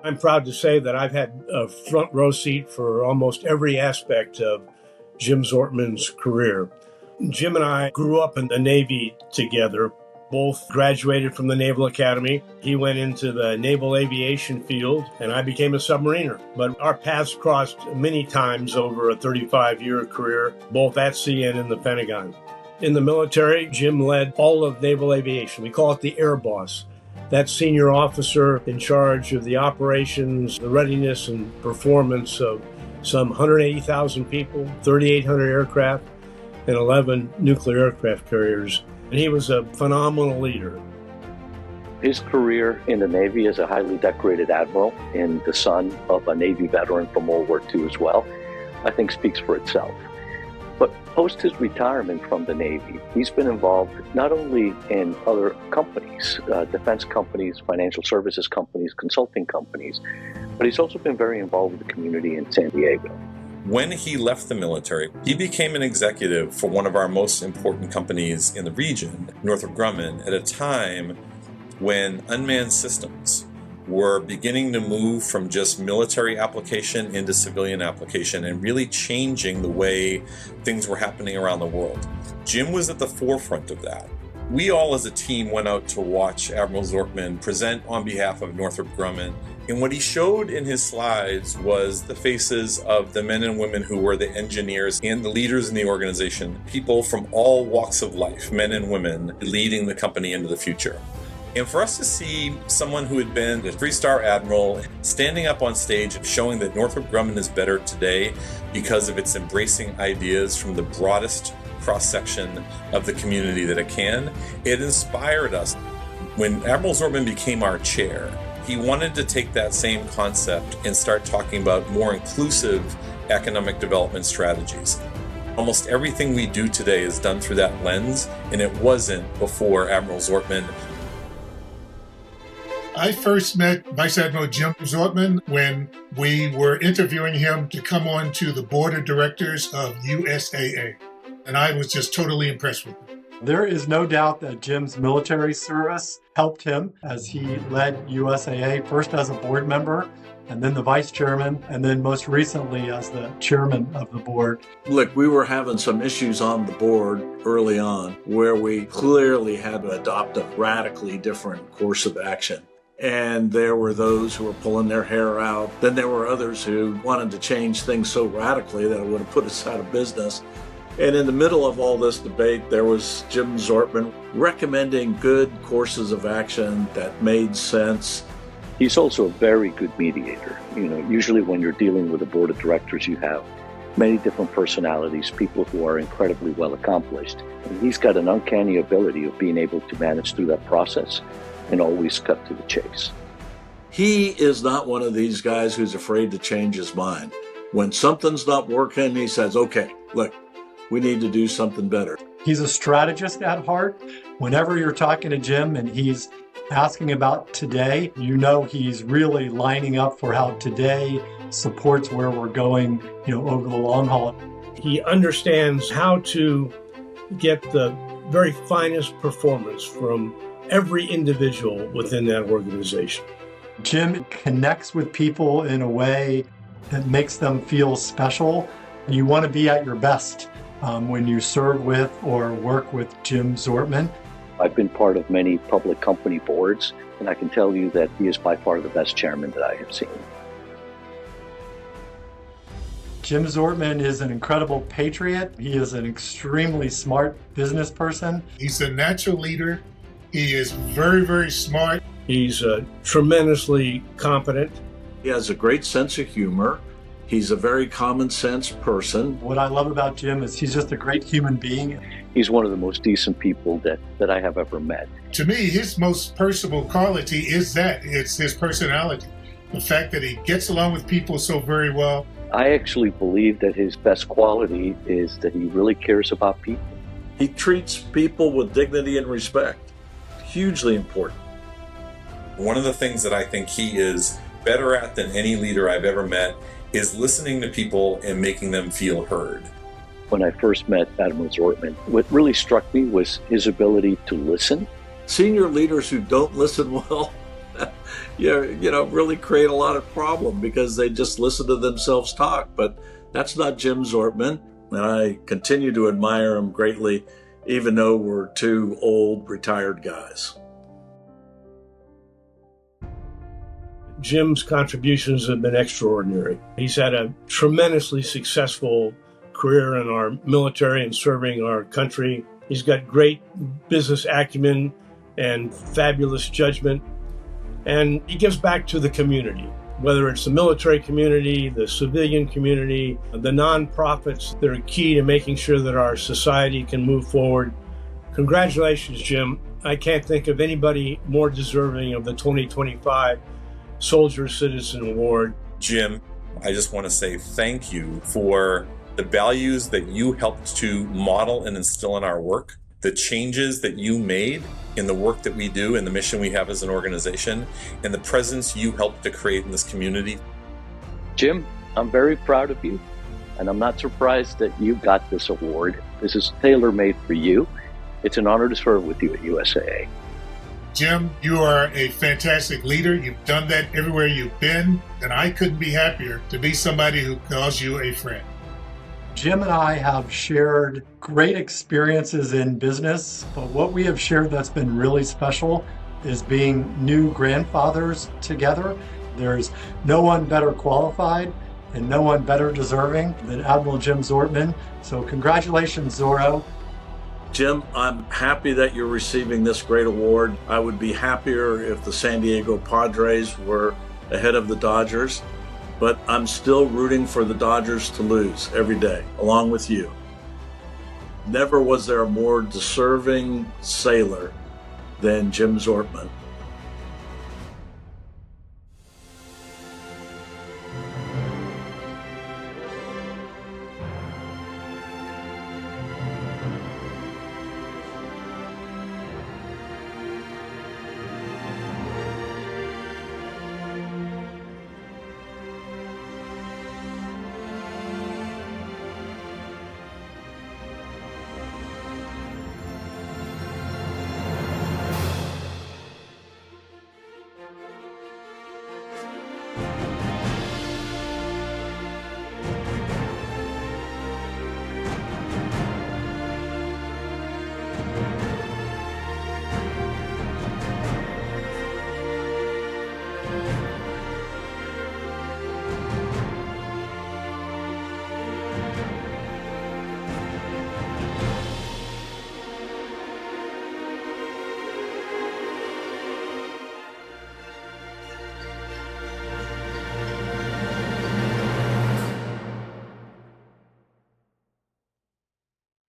I'm proud to say that I've had a front row seat for almost every aspect of Jim Zortman's career. Jim and I grew up in the Navy together, both graduated from the Naval Academy. He went into the naval aviation field, and I became a submariner. But our paths crossed many times over a 35-year career, both at sea and in the Pentagon. In the military, Jim led all of naval aviation. We call it the Air Boss. That senior officer in charge of the operations, the readiness and performance of some 180,000 people, 3,800 aircraft, and 11 nuclear aircraft carriers. And he was a phenomenal leader. His career in the Navy as a highly decorated admiral and the son of a Navy veteran from World War II as well, I think speaks for itself. But post his retirement from the Navy, he's been involved not only in other companies, defense companies, financial services companies, consulting companies, but he's also been very involved with the community in San Diego. When he left the military, he became an executive for one of our most important companies in the region, Northrop Grumman, at a time when unmanned systems were beginning to move from just military application into civilian application and really changing the way things were happening around the world. Jim was at the forefront of that. We all as a team went out to watch Admiral Zortman present on behalf of Northrop Grumman, and what he showed in his slides was the faces of the men and women who were the engineers and the leaders in the organization, people from all walks of life, men and women, leading the company into the future. And for us to see someone who had been a three-star admiral standing up on stage and showing that Northrop Grumman is better today because of its embracing ideas from the broadest cross-section of the community that it can, it inspired us. When Admiral Zortman became our chair, he wanted to take that same concept and start talking about more inclusive economic development strategies. Almost everything we do today is done through that lens, and it wasn't before Admiral Zortman. I first met Vice Admiral Jim Zortman when we were interviewing him to come on to the board of directors of USAA. And I was just totally impressed with him. There is no doubt that Jim's military service helped him as he led USAA, first as a board member, and then the vice chairman, and then most recently as the chairman of the board. Look, we were having some issues on the board early on where we clearly had to adopt a radically different course of action. And there were those who were pulling their hair out. Then there were others who wanted to change things so radically that it would have put us out of business. And in the middle of all this debate, there was Jim Zortman recommending good courses of action that made sense. He's also a very good mediator. Usually when you're dealing with a board of directors, you have many different personalities, people who are incredibly well accomplished. And he's got an uncanny ability of being able to manage through that process and always cut to the chase. He is not one of these guys who's afraid to change his mind. When something's not working, he says, okay, look, we need to do something better. He's a strategist at heart. Whenever you're talking to Jim and he's asking about today, he's really lining up for how today supports where we're going, over the long haul. He understands how to get the very finest performance from every individual within that organization. Jim connects with people in a way that makes them feel special. You want to be at your best when you serve with or work with Jim Zortman. I've been part of many public company boards, and I can tell you that he is by far the best chairman that I have seen. Jim Zortman is an incredible patriot. He is an extremely smart business person. He's a natural leader. He is very, very smart. He's tremendously competent. He has a great sense of humor. He's a very common sense person. What I love about Jim is he's just a great human being. He's one of the most decent people that I have ever met. To me, his most personable quality is that. It's his personality. The fact that he gets along with people so very well. I actually believe that his best quality is that he really cares about people. He treats people with dignity and respect. Hugely important. One of the things that I think he is better at than any leader I've ever met is listening to people and making them feel heard. When I first met Admiral Zortman, what really struck me was his ability to listen. Senior leaders who don't listen well really create a lot of problem because they just listen to themselves talk. But that's not Jim Zortman, and I continue to admire him greatly, even though we're two old retired guys. Jim's contributions have been extraordinary. He's had a tremendously successful career in our military and serving our country. He's got great business acumen and fabulous judgment. And he gives back to the community, whether it's the military community, the civilian community, the nonprofits that are key to making sure that our society can move forward. Congratulations, Jim. I can't think of anybody more deserving of the 2025 Soldier Citizen Award. Jim, I just want to say thank you for the values that you helped to model and instill in our work, the changes that you made in the work that we do and the mission we have as an organization, and the presence you helped to create in this community. Jim, I'm very proud of you, and I'm not surprised that you got this award. This is tailor-made for you. It's an honor to serve with you at USAA. Jim, you are a fantastic leader. You've done that everywhere you've been, and I couldn't be happier to be somebody who calls you a friend. Jim and I have shared great experiences in business, but what we have shared that's been really special is being new grandfathers together. There's no one better qualified and no one better deserving than Admiral Jim Zortman. So congratulations, Zorro. Jim, I'm happy that you're receiving this great award. I would be happier if the San Diego Padres were ahead of the Dodgers, but I'm still rooting for the Dodgers to lose every day, along with you. Never was there a more deserving sailor than Jim Zortman.